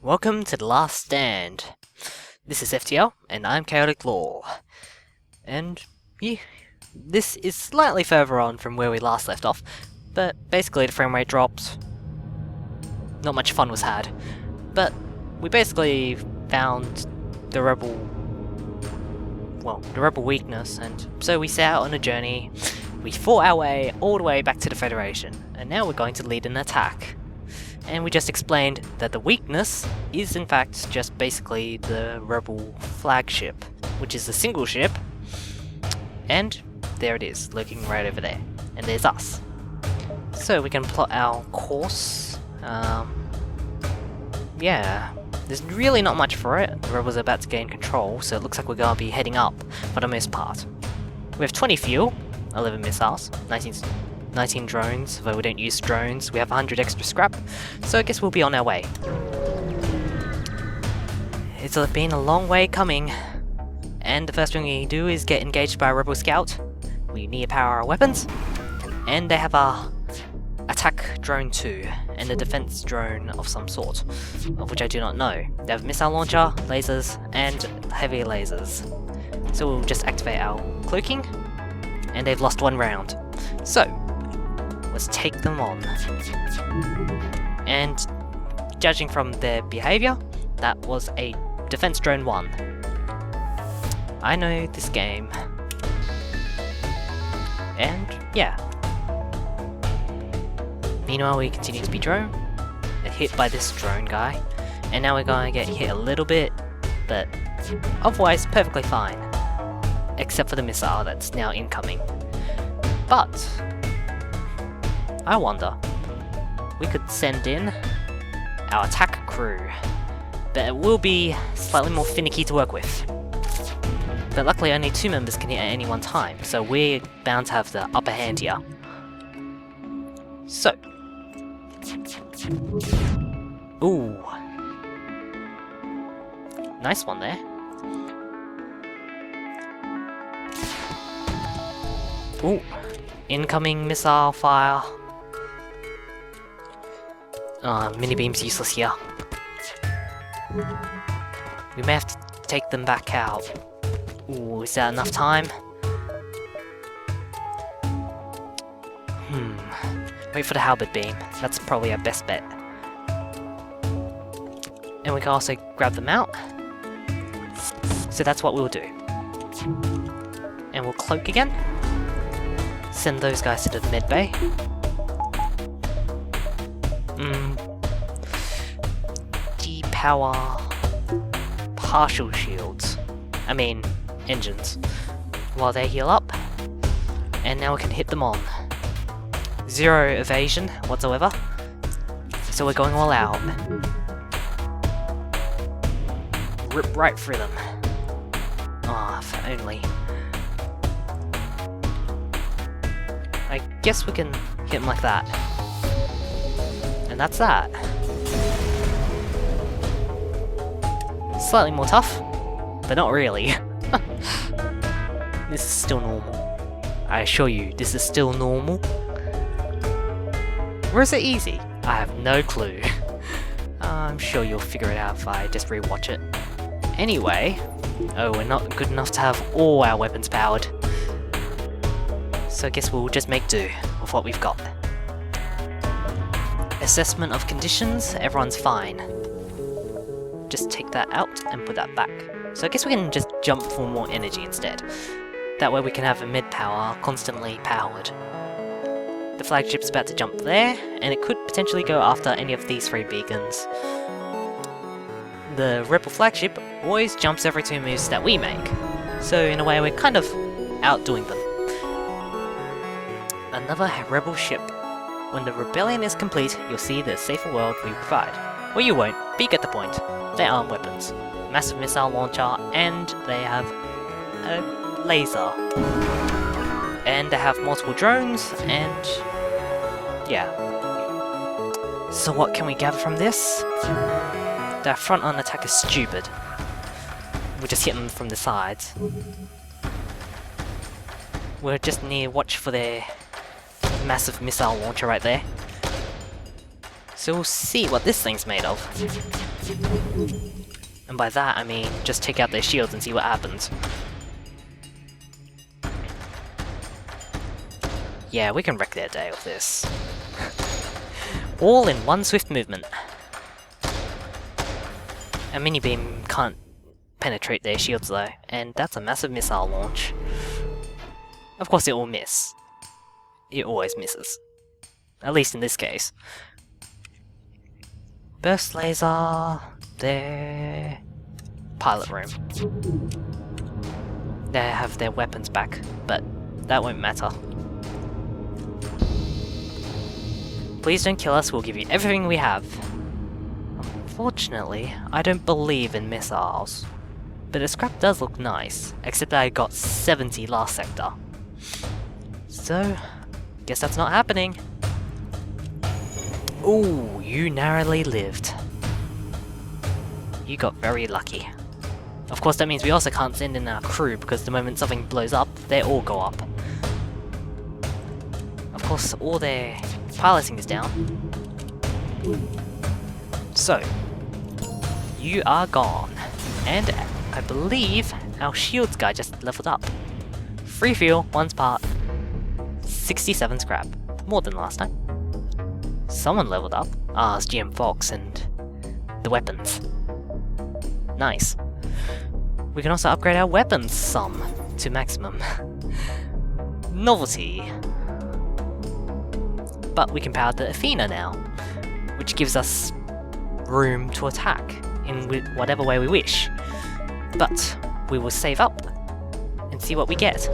Welcome to The Last Stand. This is FTL, and I'm Chaotic Law. And yeah, this is slightly further on from where we last left off, but basically the frame rate dropped. Not much fun was had. But we basically found the rebel weakness, and so we set out on a journey. We fought our way all the way back to the Federation, and now we're going to lead an attack. And we just explained that the weakness is in fact just basically the rebel flagship, which is a single ship, and there it is, lurking right over there, and there's us. So we can plot our course. Yeah, there's really not much for it. The rebels are about to gain control, so it looks like we're going to be heading up for the most part. We have 20 fuel, 11 missiles, 19 drones, though we don't use drones. We have 100 extra scrap, so I guess we'll be on our way. It's been a long way coming, and the first thing we do is get engaged by a rebel scout. We near power our weapons, and they have a attack drone 2, and a defense drone of some sort, of which I do not know. They have missile launcher, lasers, and heavy lasers. So we'll just activate our cloaking, and they've lost one round. So, let's take them on. And judging from their behaviour, that was a defense drone 1. I know this game. And yeah. Meanwhile, we continue to be hit by this drone guy, and now we're going to get hit a little bit, but otherwise perfectly fine, except for the missile that's now incoming. But I wonder, we could send in our attack crew, but it will be slightly more finicky to work with. But luckily only 2 members can hit at any one time, so we're bound to have the upper hand here. So, ooh, nice one there. Ooh, incoming missile fire. Mini beam's useless here. We may have to take them back out. Ooh, is that enough time? Wait for the halberd beam. That's probably our best bet. And we can also grab them out. So that's what we'll do. And we'll cloak again. Send those guys to the med bay. Depower partial shields. I mean, engines. While they heal up. And now we can hit them on. 0 evasion whatsoever. So we're going all out. Rip right through them. Ah, if only. I guess we can hit them like that. And that's that. Slightly more tough, but not really. This is still normal. I assure you, this is still normal. Or is it easy? I have no clue. I'm sure you'll figure it out if I just rewatch it. Anyway, oh, we're not good enough to have all our weapons powered. So I guess we'll just make do with what we've got. Assessment of conditions, everyone's fine. Just take that out and put that back. So I guess we can just jump for more energy instead. That way we can have a mid-power constantly powered. The flagship's about to jump there, and it could potentially go after any of these 3 beacons. The rebel flagship always jumps every 2 moves that we make, so in a way we're kind of outdoing them. Another rebel ship. When the rebellion is complete, you'll see the safer world we provide. Well, you won't, but you get the point. They arm weapons, massive missile launcher, and they have a laser. And they have multiple drones, and yeah. So what can we gather from this? Their front-on attack is stupid. We just hit them from the sides. We're just near watch for their massive missile launcher right there. So we'll see what this thing's made of. And by that I mean just take out their shields and see what happens. Yeah, we can wreck their day with this. All in one swift movement. A mini beam can't penetrate their shields though, and that's a massive missile launch. Of course it will miss. It always misses. At least in this case. Burst laser... their... pilot room. They have their weapons back, but that won't matter. Please don't kill us, we'll give you everything we have. Unfortunately, I don't believe in missiles. But the scrap does look nice, except that I got 70 last sector. So, guess that's not happening. Ooh, you narrowly lived. You got very lucky. Of course that means we also can't send in our crew, because the moment something blows up, they all go up. Of course all their piloting is down. So, you are gone. And I believe our shields guy just leveled up. Free fuel, 1 part, 67 scrap. More than last time. Someone leveled up. Ah, it's GM Fox and the weapons. Nice. We can also upgrade our weapons some to maximum. Novelty. But we can power the Athena now, which gives us room to attack in whatever way we wish. But we will save up and see what we get.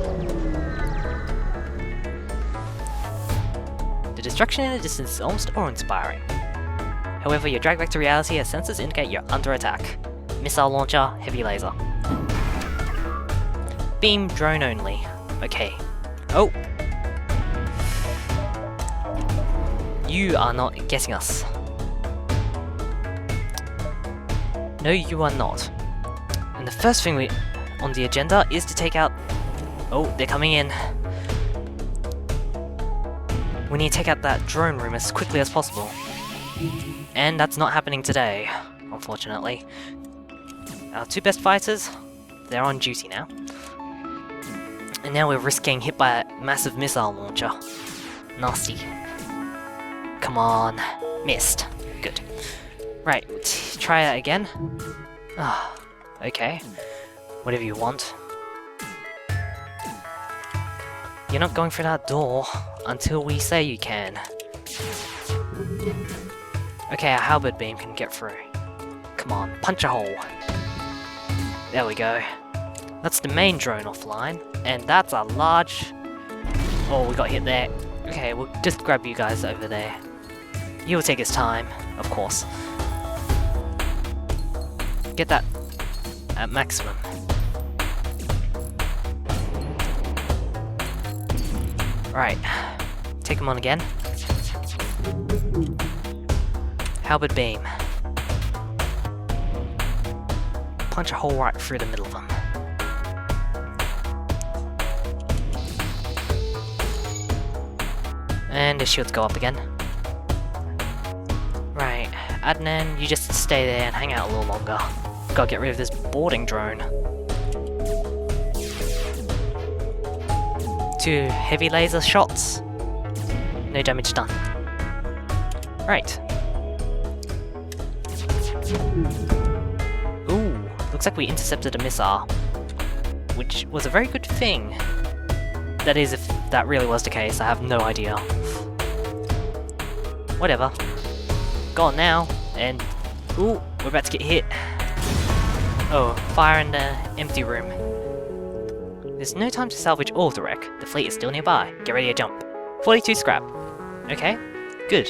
The destruction in the distance is almost awe-inspiring. However, your drag back to reality as sensors indicate you're under attack. Missile launcher, heavy laser. Beam drone only. Okay. Oh! You are not getting us. No, you are not. And the first thing on the agenda is to take out... Oh, they're coming in. We need to take out that drone room as quickly as possible. And that's not happening today, unfortunately. Our 2 best fighters, they're on duty now. And now we're risking hit by a massive missile launcher. Nasty. Come on. Missed. Good. Right, try that again. Ah, okay. Whatever you want. You're not going through that door until we say you can. Okay, our halberd beam can get through. Come on, punch a hole. There we go. That's the main drone offline, and that's a large... Oh, we got hit there. Okay, we'll just grab you guys over there. He will take his time, of course. Get that at maximum. Right, take him on again. Halberd beam. Punch a hole right through the middle of them. And the shields go up again. Right, Adnan, you just stay there and hang out a little longer. Gotta get rid of this boarding drone. 2 heavy laser shots. No damage done. Right. Ooh, looks like we intercepted a missile. Which was a very good thing. That is, if that really was the case, I have no idea. Whatever. Gone now, and... Ooh, we're about to get hit. Oh, fire in the empty room. There's no time to salvage all of the wreck. The fleet is still nearby. Get ready to jump. 42 scrap. Okay, good.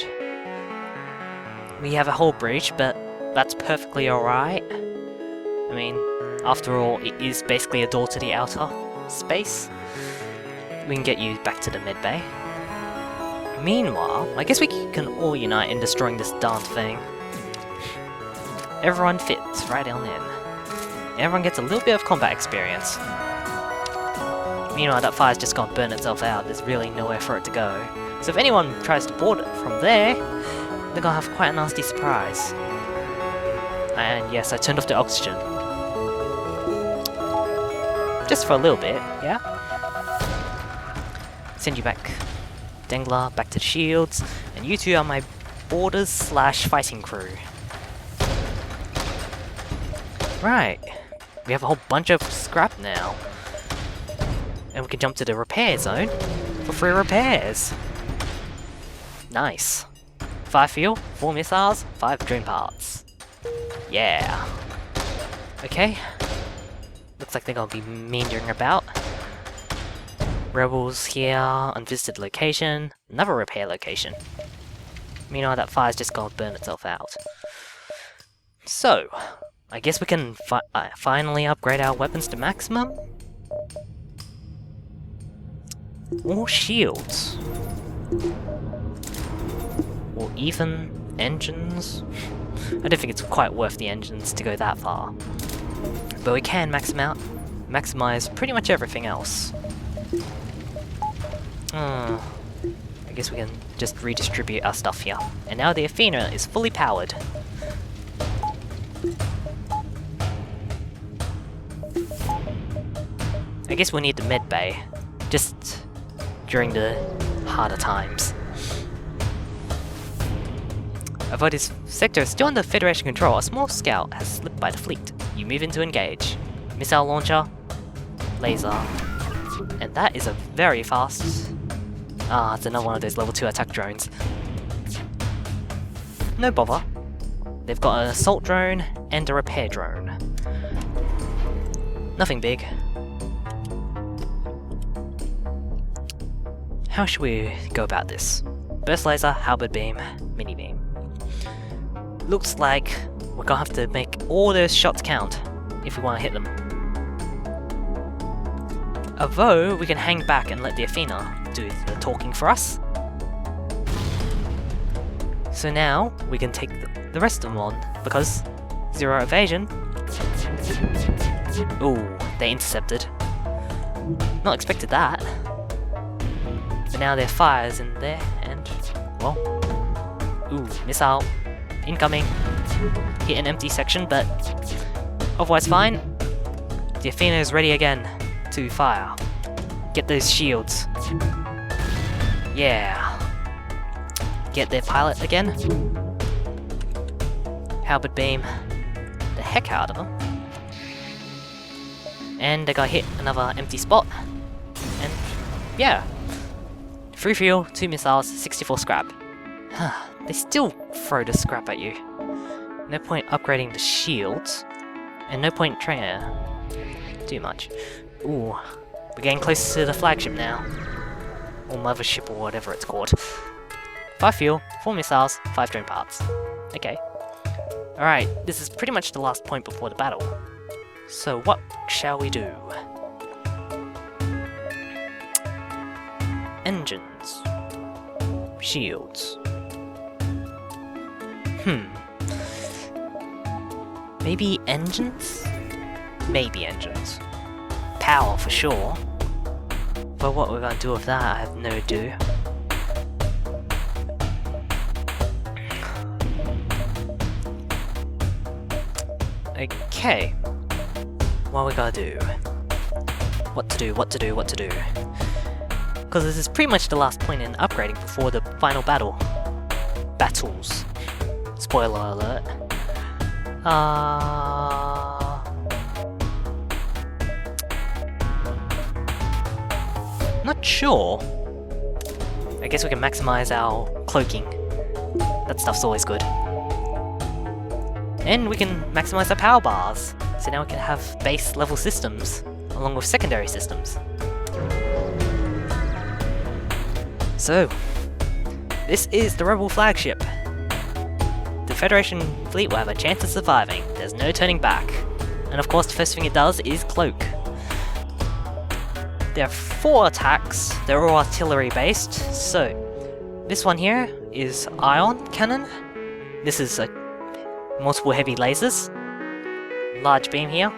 We have a hull breach, but that's perfectly alright. I mean, after all, it is basically a door to the outer space. We can get you back to the medbay. Meanwhile, I guess we can all unite in destroying this darn thing. Everyone fits right on in. Everyone gets a little bit of combat experience. Meanwhile, that fire's just gonna burn itself out. There's really nowhere for it to go. So if anyone tries to board it from there, they're gonna have quite a nasty surprise. And yes, I turned off the oxygen. Just for a little bit, yeah? Send you back, Dangler, back to the shields, and you two are my boarders slash fighting crew. Right, we have a whole bunch of scrap now. And we can jump to the repair zone for free repairs. Nice. 5 fuel, 4 missiles, 5 drone parts. Yeah. Okay. Looks like they're gonna be meandering about. Rebels here, unvisited location, another repair location. Meanwhile, that fire's just gonna burn itself out. So, I guess we can finally upgrade our weapons to maximum? Or shields? Or even engines? I don't think it's quite worth the engines to go that far. But we can maximize pretty much everything else. I guess we can just redistribute our stuff here. And now the Athena is fully powered. I guess we need the med bay, just during the harder times. Although this sector is still under Federation control, a small scout has slipped by the fleet. You move in to engage. Missile launcher, laser, and that is a very fast... it's another one of those level 2 attack drones. No bother. They've got an assault drone and a repair drone. Nothing big. How should we go about this? Burst laser, halberd beam, mini beam. Looks like we're gonna have to make all those shots count if we want to hit them. Although we can hang back and let the Athena do the talking for us. So now we can take the rest of them on, because 0 evasion. Ooh, they intercepted. Not expected that. But now their fire's in there, and well, ooh, missile incoming. Hit an empty section, but otherwise fine. The Athena is ready again to fire. Get those shields. Yeah. Get their pilot again. Halberd beam the heck out of them. And they got hit another empty spot. And yeah. 3 fuel, 2 missiles, 64 scrap. They still throw the scrap at you. No point upgrading the shields. And no point trying to do much. Ooh. We're getting close to the flagship now. Or mothership or whatever it's called. 5 fuel, 4 missiles, 5 drone parts. Okay. Alright, this is pretty much the last point before the battle. So what shall we do? Engines. Shields. Maybe engines? Maybe engines. Power for sure. But what we're gonna do with that, I have no idea. Okay. What we gotta do? What to do? Because this is pretty much the last point in upgrading before the final battle. Battles. Spoiler alert. Not sure. I guess we can maximize our cloaking. That stuff's always good. And we can maximize our power bars. So now we can have base level systems, along with secondary systems. So, this is the Rebel flagship. The Federation fleet will have a chance of surviving. There's no turning back. And of course the first thing it does is cloak. There are 4 attacks, they're all artillery based, so this one here is ion cannon. This is multiple heavy lasers, large beam here,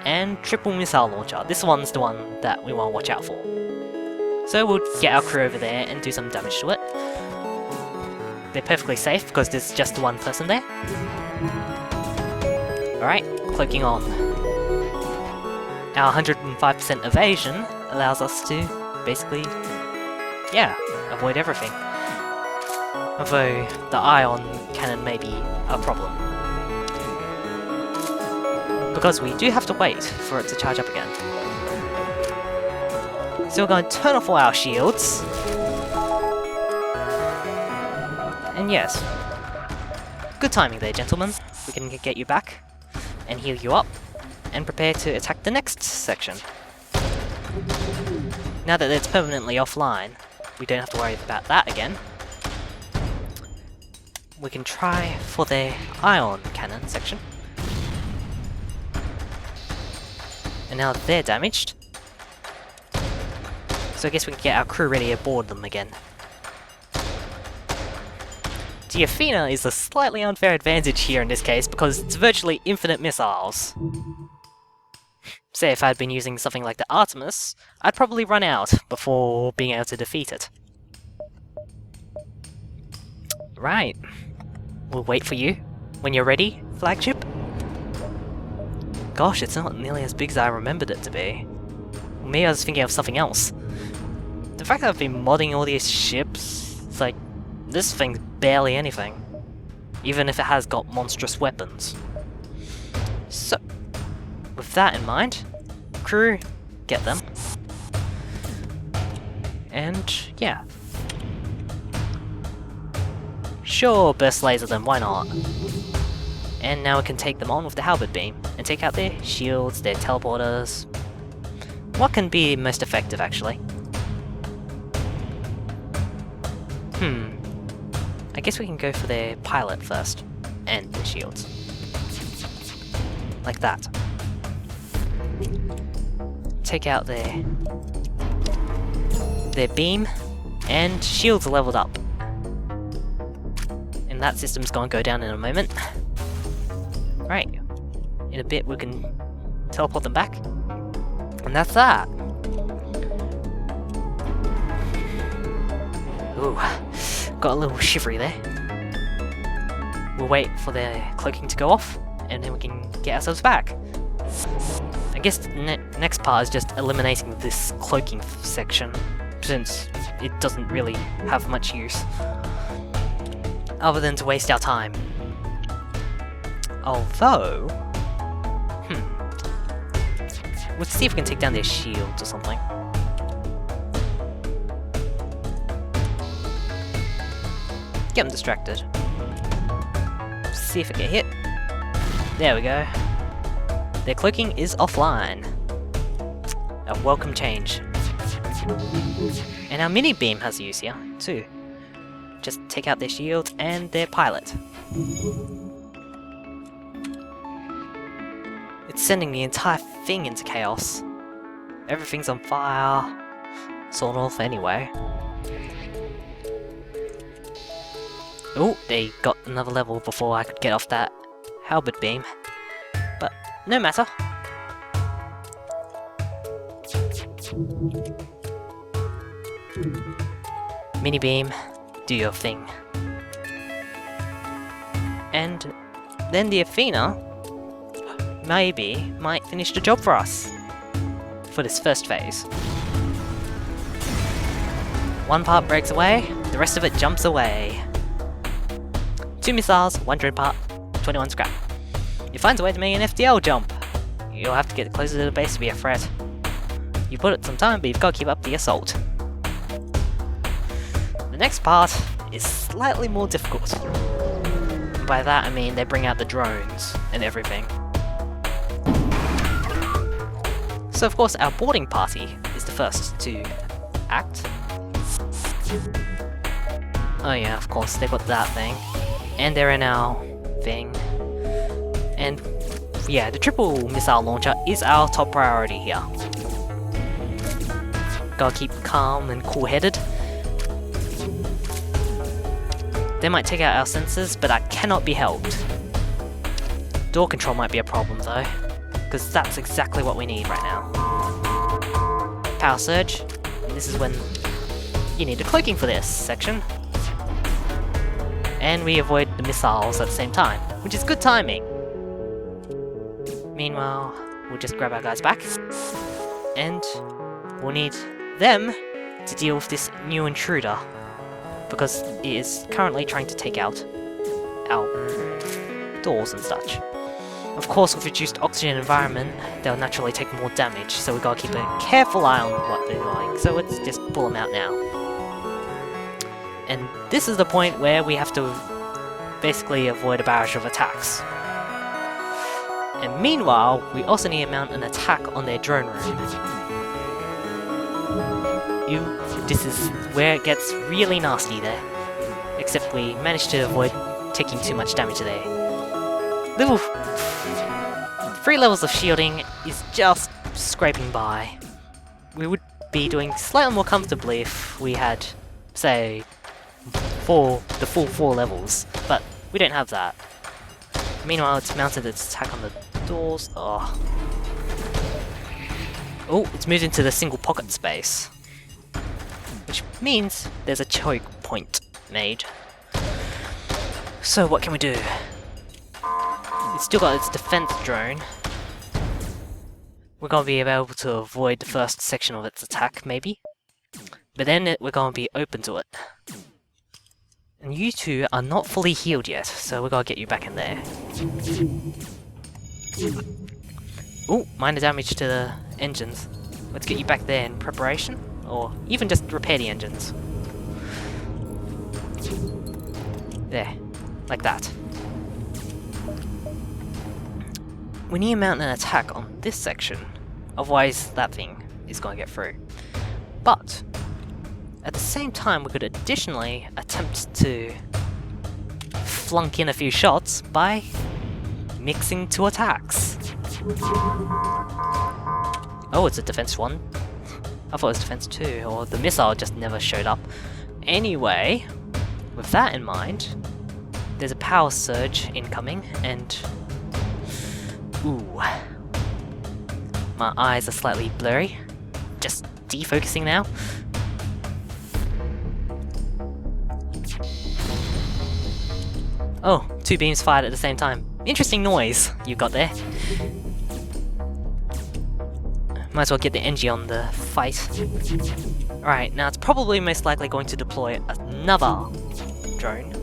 and triple missile launcher. This one's the one that we want to watch out for. So we'll get our crew over there and do some damage to it. They're perfectly safe because there's just one person there. Alright, cloaking on. Our 105% evasion allows us to basically, yeah, avoid everything. Although the ion cannon may be a problem. Because we do have to wait for it to charge up again. So we're going to turn off all our shields. And yes, good timing there, gentlemen. We can get you back and heal you up and prepare to attack the next section. Now that it's permanently offline, we don't have to worry about that again. We can try for the ion cannon section. And now they're damaged. So I guess we can get our crew ready aboard them again. The Athena is a slightly unfair advantage here in this case because it's virtually infinite missiles. Say if I'd been using something like the Artemis, I'd probably run out before being able to defeat it. Right. We'll wait for you when you're ready, flagship. Gosh, it's not nearly as big as I remembered it to be. Maybe I was thinking of something else. The fact that I've been modding all these ships, it's like, this thing's barely anything. Even if it has got monstrous weapons. So, with that in mind, crew, get them. And, yeah. Sure, burst laser them, why not? And now we can take them on with the halberd beam, and take out their shields, their teleporters. What can be most effective, actually? I guess we can go for their pilot first, and their shields. Like that. Take out their beam, and shields are leveled up. And that system's gonna go down in a moment. Right. In a bit we can teleport them back. And that's that. Ooh, got a little shivery there. We'll wait for their cloaking to go off, and then we can get ourselves back. I guess the next part is just eliminating this cloaking section, since it doesn't really have much use, other than to waste our time. Although, let's see if we can take down their shields or something. Get them distracted. See if it get hit. There we go. Their cloaking is offline. A welcome change. And our mini beam has use here, too. Just take out their shield and their pilot. It's sending the entire thing into chaos. Everything's on fire. Sort of, anyway. Oh, they got another level before I could get off that halberd beam. But, no matter. Mini beam, do your thing. And then the Athena might finish the job for us. For this first phase. One part breaks away, the rest of it jumps away. 2 missiles, 1 drone part, 21 scrap. It finds a way to make an FTL jump. You'll have to get closer to the base to be a threat. You put it some time, but you've got to keep up the assault. The next part is slightly more difficult. And by that I mean they bring out the drones and everything. So of course our boarding party is the first to act. Oh yeah, of course, they've got that thing. And they're in our thing. And yeah, the triple missile launcher is our top priority here. Gotta keep calm and cool-headed. They might take out our sensors, but that cannot be helped. Door control might be a problem though, because that's exactly what we need right now. Power surge, and this is when you need a cloaking for this section. And we avoid the missiles at the same time, which is good timing. Meanwhile, we'll just grab our guys back, and we'll need them to deal with this new intruder, because it is currently trying to take out our doors and such. Of course, with reduced oxygen environment, they'll naturally take more damage, so we gotta keep a careful eye on what they're doing, so let's just pull them out now. And this is the point where we have to basically avoid a barrage of attacks. And meanwhile, we also need to mount an attack on their drone room. This is where it gets really nasty there. Except we managed to avoid taking too much damage there. 3 levels of shielding is just scraping by. We would be doing slightly more comfortably if we had, say, the full 4 levels, but we don't have that. Meanwhile, it's mounted its attack on the doors. Oh, it's moved into the single pocket space, which means there's a choke point made. So what can we do? It's still got its defense drone. We're gonna be able to avoid the first section of its attack, maybe. But then we're gonna be open to it. And you two are not fully healed yet, so we're gonna get you back in there. Ooh, minor damage to the engines. Let's get you back there in preparation, or even just repair the engines. There, like that. We need to mount an attack on this section, otherwise that thing is going to get through. But at the same time, we could additionally attempt to flunk in a few shots by mixing 2 attacks. Oh, it's a defense 1. I thought it was defense 2, or the missile just never showed up. Anyway, with that in mind, there's a power surge incoming, and ooh, my eyes are slightly blurry. Just defocusing now. Oh, 2 beams fired at the same time. Interesting noise you got there. Might as well get the NG on the fight. Alright, now it's probably most likely going to deploy another drone.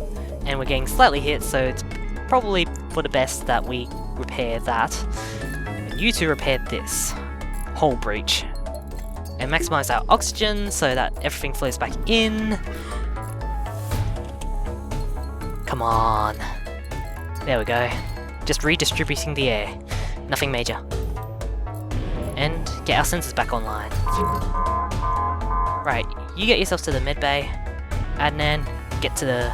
And we're getting slightly hit, so it's probably for the best that we repair that. And you two repair this hull breach. And maximize our oxygen so that everything flows back in. Come on. There we go. Just redistributing the air. Nothing major. And get our sensors back online. Right, you get yourself to the med bay. Adnan, get to the...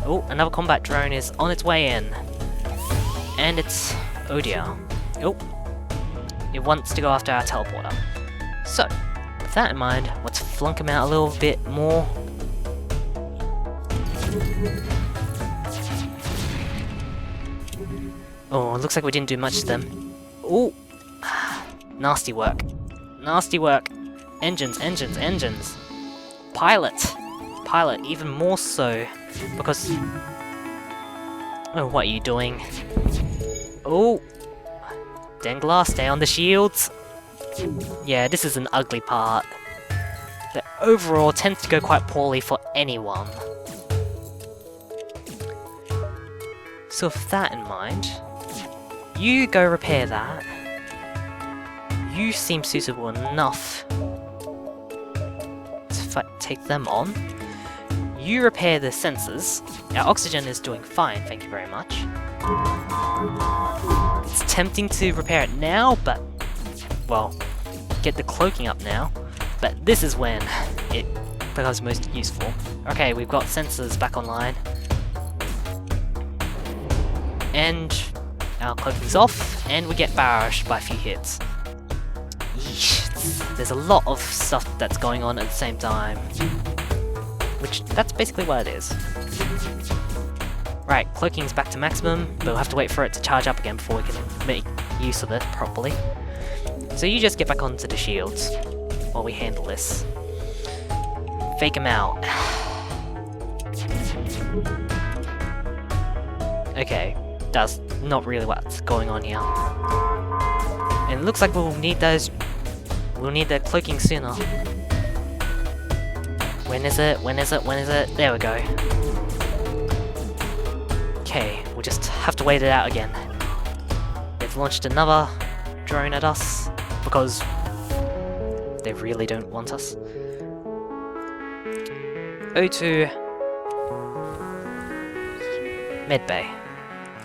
Oh, another combat drone is on its way in. And it's... oh dear. Oh. It wants to go after our teleporter. So, with that in mind, let's flunk him out a little bit more. Oh, it looks like we didn't do much to them. Oh! Nasty work. Nasty work. Engines, engines, engines. Pilot. Pilot, even more so. Because... oh, what are you doing? Oh! Denglar, stay on the shields. Yeah, this is an ugly part. That overall tends to go quite poorly for anyone. So with that in mind, you go repair that. You seem suitable enough to take them on. You repair the sensors. Our oxygen is doing fine, thank you very much. It's tempting to repair it now, but... well, get the cloaking up now. But this is when it becomes most useful. Okay, we've got sensors back online. And our cloaking's off, and we get barraged by a few hits. Yeesh, there's a lot of stuff that's going on at the same time. Which, that's basically what it is. Right, cloaking's back to maximum, but we'll have to wait for it to charge up again before we can make use of it properly. So you just get back onto the shields while we handle this. Fake them out. Okay, that's not really what's going on here. And it looks like we'll need those... We'll need the cloaking sooner. When is it? When is it? When is it? There we go. Okay, we'll just have to wait it out again. They've launched another drone at us because they really don't want us. O2 Medbay.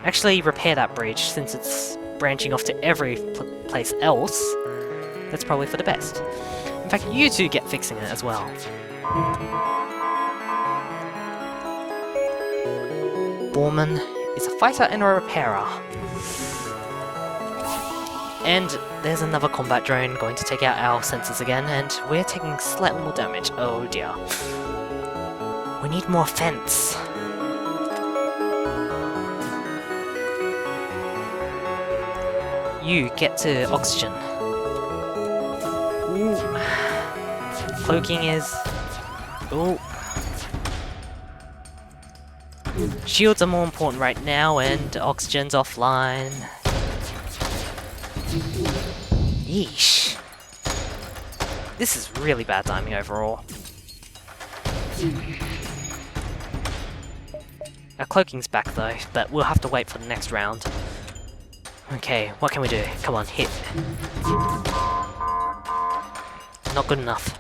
Actually repair that bridge since it's branching off to every place else. That's probably for the best. In fact, you two get fixing it as well. Borman is a fighter and a repairer. And there's another combat drone going to take out our sensors again, and we're taking slightly more damage. Oh dear. We need more fence. You get to oxygen. Ooh. Cloaking is... Ooh. Shields are more important right now, and oxygen's offline. Yeesh. This is really bad timing overall. Our cloaking's back though, but we'll have to wait for the next round. Okay, what can we do? Come on, hit. Not good enough.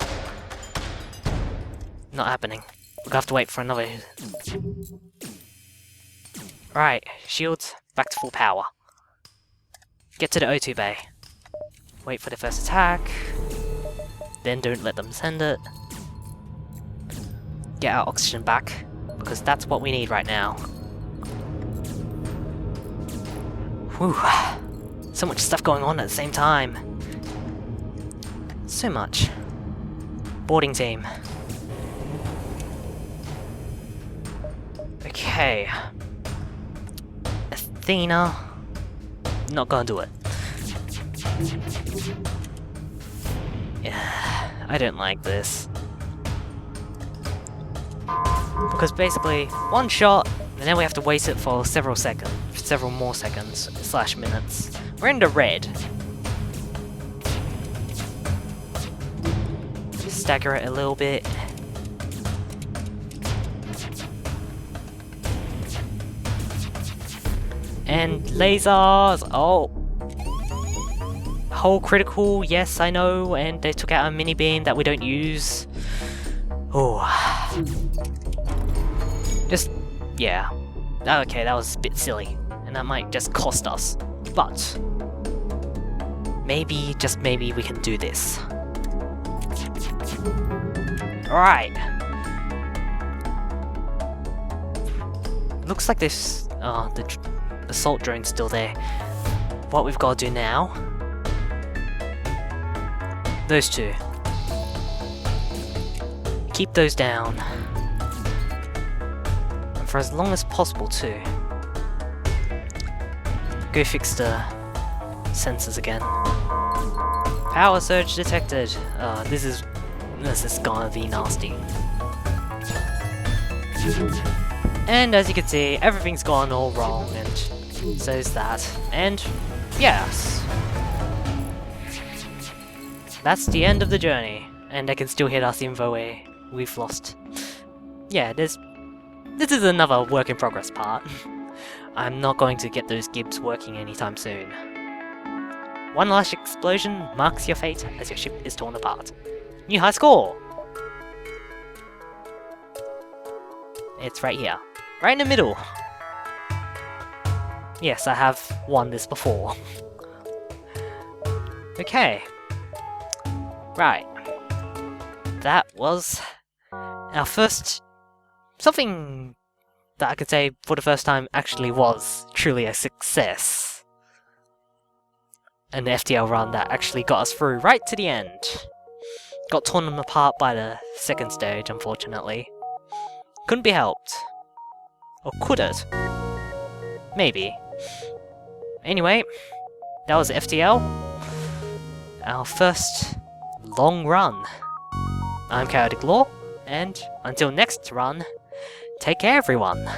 Not happening. We'll have to wait for another... Right, shields, back to full power. Get to the O2 bay. Wait for the first attack. Then don't let them send it. Get our oxygen back, because that's what we need right now. Whew. So much stuff going on at the same time. So much. Boarding team. Okay. Athena. Not gonna do it. Yeah, I don't like this. Because basically, one shot, and then we have to waste it for several more seconds, / minutes. We're in the red. Stagger it a little bit. And lasers! Oh! Whole critical, yes, I know, and they took out a mini beam that we don't use. Oh. Just, yeah. Okay, that was a bit silly, and that might just cost us. But, maybe, just maybe, we can do this. Alright. Looks like this, the assault drone's still there. What we've got to do now... Those two. Keep those down. And for as long as possible too. Go fix the sensors again. Power surge detected. This is gonna be nasty. And as you can see, everything's gone all wrong, and so is that. And yes. That's the end of the journey, and I can still hit us info where we've lost. Yeah, this is another work in progress part. I'm not going to get those gibs working anytime soon. One last explosion marks your fate as your ship is torn apart. New high score! It's right here. Right in the middle! Yes, I have won this before. Okay. Right. That was our first... something that I could say for the first time actually was truly a success. An FTL run that actually got us through right to the end. Got torn apart by the second stage, unfortunately. Couldn't be helped. Or could it? Maybe. Anyway, that was FTL. Our first long run. I'm Chaotic Law, and until next run, take care everyone.